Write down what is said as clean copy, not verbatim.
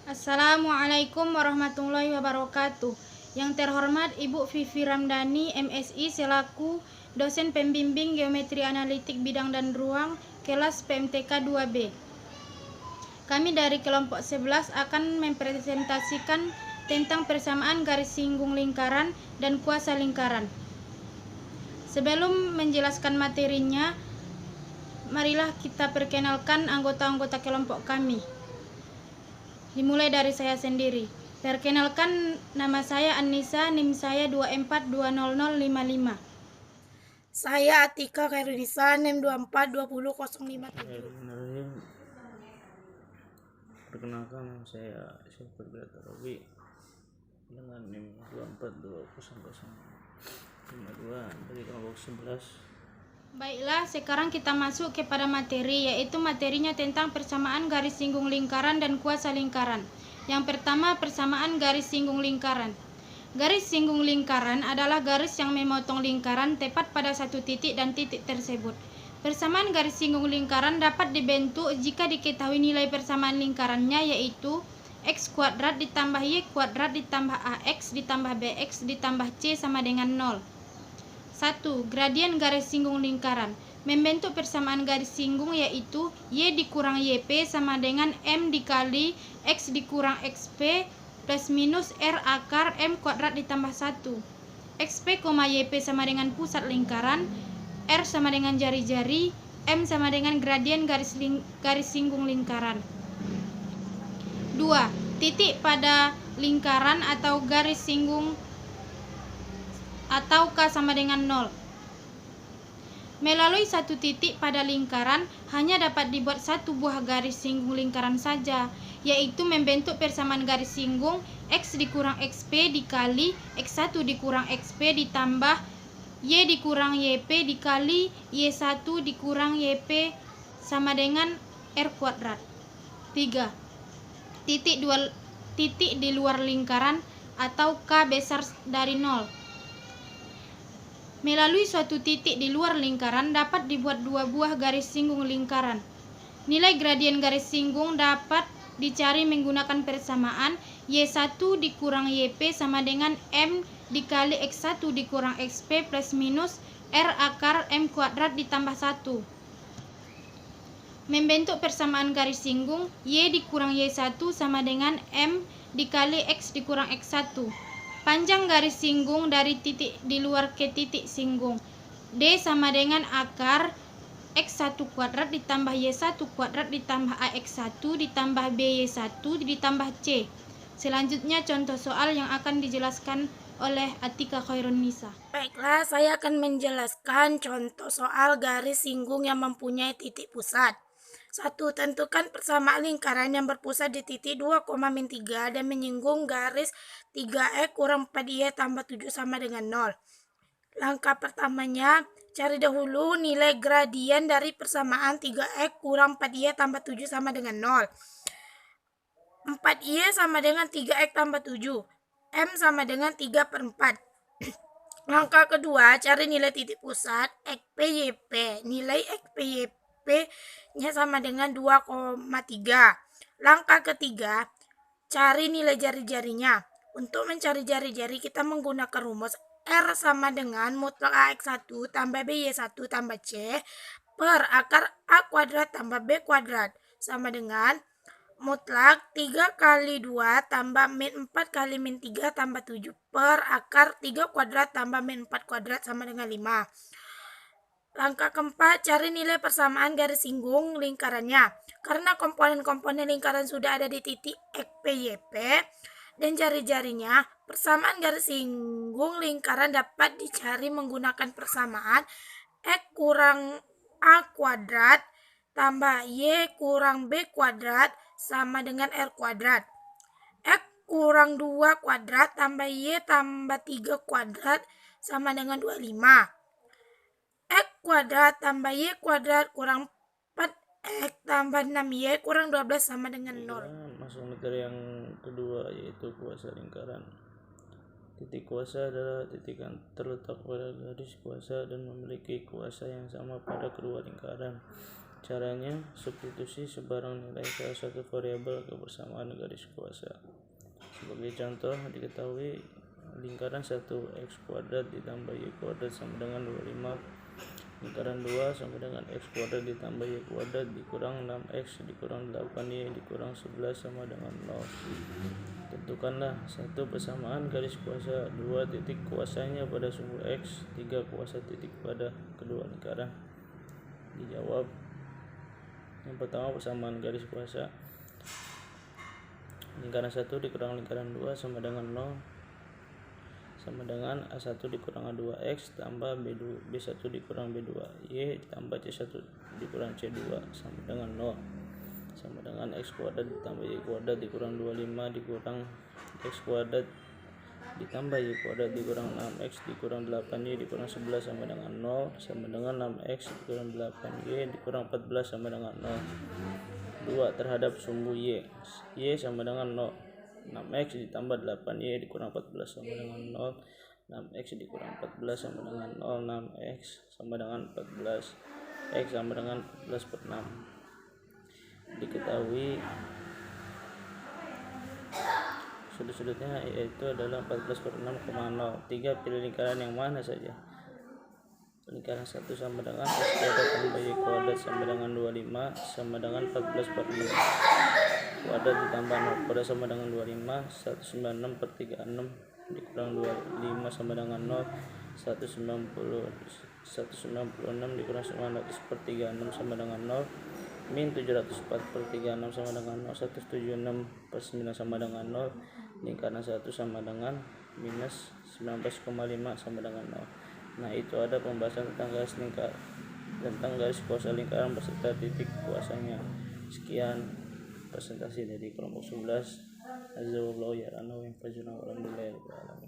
Assalamualaikum warahmatullahi wabarakatuh. Yang terhormat Ibu Vivi Ramdhani, MSI, selaku dosen pembimbing Geometri Analitik Bidang dan Ruang, kelas PMTK 2B. Kami dari kelompok 11 akan mempresentasikan tentang persamaan garis singgung lingkaran dan kuasa lingkaran. Sebelum menjelaskan materinya, marilah kita perkenalkan anggota-anggota kelompok kami. Dimulai dari saya sendiri. Perkenalkan, nama saya Anissa, NIM saya 2420055. Saya Atika Khairunisa, NIM 2420057. Perkenalkan, nama saya Syukur Robi dengan NIM 2420052 dari kelompok 11. Baiklah, sekarang kita masuk kepada materi, yaitu materinya tentang persamaan garis singgung lingkaran dan kuasa lingkaran. Yang pertama, persamaan garis singgung lingkaran. Garis singgung lingkaran adalah garis yang memotong lingkaran tepat pada satu titik dan titik tersebut. Persamaan garis singgung lingkaran dapat dibentuk jika diketahui nilai persamaan lingkarannya, yaitu x kuadrat ditambah y kuadrat ditambah ax ditambah bx ditambah c sama dengan 0. 1. Gradien garis singgung lingkaran. Membentuk persamaan garis singgung yaitu y dikurang yp sama dengan m dikali x dikurang xp plus minus r akar m kuadrat ditambah 1. xp, yp sama dengan pusat lingkaran, r sama dengan jari-jari, m sama dengan gradien garis singgung lingkaran. 2. Titik pada lingkaran atau garis singgung atau K sama dengan 0. Melalui satu titik pada lingkaran hanya dapat dibuat satu buah garis singgung lingkaran saja, yaitu membentuk persamaan garis singgung x dikurang xp dikali x1 dikurang xp ditambah y dikurang yp dikali y1 dikurang yp sama dengan r kuadrat. 3. Titik di luar lingkaran atau K besar dari 0. Melalui suatu titik di luar lingkaran dapat dibuat dua buah garis singgung lingkaran. Nilai gradien garis singgung dapat dicari menggunakan persamaan y1 dikurang yp sama dengan m dikali x1 dikurang xp plus minus r akar m kuadrat ditambah 1. Membentuk persamaan garis singgung y dikurang y1 sama dengan m dikali x dikurang x1. Panjang garis singgung dari titik di luar ke titik singgung D sama dengan akar x1 kuadrat ditambah y1 kuadrat ditambah ax1 ditambah by1 ditambah c. Selanjutnya contoh soal yang akan dijelaskan oleh Atika Khairunisa. Baiklah, saya akan menjelaskan contoh soal garis singgung yang mempunyai titik pusat. 1. Tentukan persamaan lingkaran yang berpusat di titik 2,-3 dan menyinggung garis 3x kurang 4y tambah 7 sama dengan 0. Langkah pertamanya, cari dahulu nilai gradien dari persamaan 3x kurang 4y tambah 7 sama dengan 0. 4y sama dengan 3x tambah 7. M sama dengan 3/4. Langkah kedua, cari nilai titik pusat XPYP. Nilai XPYP-nya sama dengan 2,3. Langkah ketiga, cari nilai jari-jarinya. Untuk mencari jari-jari, kita menggunakan rumus R sama dengan mutlak AX1 tambah BY1 tambah C per akar A kuadrat tambah B kuadrat sama dengan mutlak 3 kali 2 tambah min 4 kali min 3 tambah 7 per akar 3 kuadrat tambah min 4 kuadrat sama dengan 5. Langkah keempat, cari nilai persamaan garis singgung lingkarannya. Karena komponen-komponen lingkaran sudah ada di titik XPYP dan jari-jarinya, persamaan garis singgung lingkaran dapat dicari menggunakan persamaan X kurang A kuadrat tambah Y kurang B kuadrat sama dengan R kuadrat. X kurang 2 kuadrat tambah Y tambah 3 kuadrat sama dengan 25. X kuadrat tambah Y kuadrat kurang 4X tambah 6Y kurang 12 sama dengan 0. Masuk materi yang kedua, yaitu kuasa lingkaran. Titik kuasa adalah titik yang terletak pada garis kuasa dan memiliki kuasa yang sama pada kedua lingkaran. Caranya, substitusi sebarang nilai salah satu variabel ke persamaan garis kuasa. Sebagai contoh, diketahui lingkaran 1x kuadrat ditambah y kuadrat sama dengan 25. Lingkaran 2 sama dengan x kuadrat ditambah y kuadrat dikurang 6x dikurang 8y dikurang 11 sama dengan 0. Tentukanlah 1 persamaan garis kuasa, 2 titik kuasanya pada sumbu x, 3 kuasa titik pada kedua lingkaran. Dijawab. Yang pertama, persamaan garis kuasa. Lingkaran 1 dikurang lingkaran 2 sama dengan 0, sama dengan A1 dikurang A2x tambah B1 dikurang B2y tambah C1 dikurang C2 sama dengan 0, sama dengan x kuadrat ditambah y kuadrat dikurang 25 dikurang x kuadrat ditambah y kuadrat dikurang 6x dikurang 8y dikurang 11 sama dengan 0, sama dengan 6x dikurang 8y dikurang 14 sama dengan 0. 2 terhadap sumbu y sama dengan 0, 6x ditambah 8y dikurang 14 sama dengan 0, 6x dikurang 14 sama dengan 0, 6x sama dengan 14, x sama dengan 14 per 6. Diketahui sudut-sudutnya yaitu adalah 14 per 6,0. 3. Pilih lingkaran yang mana saja. Lingkaran 1 sama dengan x kuadrat tambah y kuadrat sama dengan 25 sama dengan 14 per 6 kuadrat ditambah 0 kuadrat sama dengan 25. 196 per 36 dikurang 25 sama dengan 0. 196 dikurang 900 per 36 sama dengan 0. Min 704 per 36 sama dengan 0. 176 per 9 sama dengan 0. Lingkaran 1 sama dengan minus 19,5 sama dengan 0. Nah, itu ada pembahasan tentang garis kuasa lingkaran beserta titik kuasanya. Sekian presentasi dari kelompok 11. Azza wa jalla wa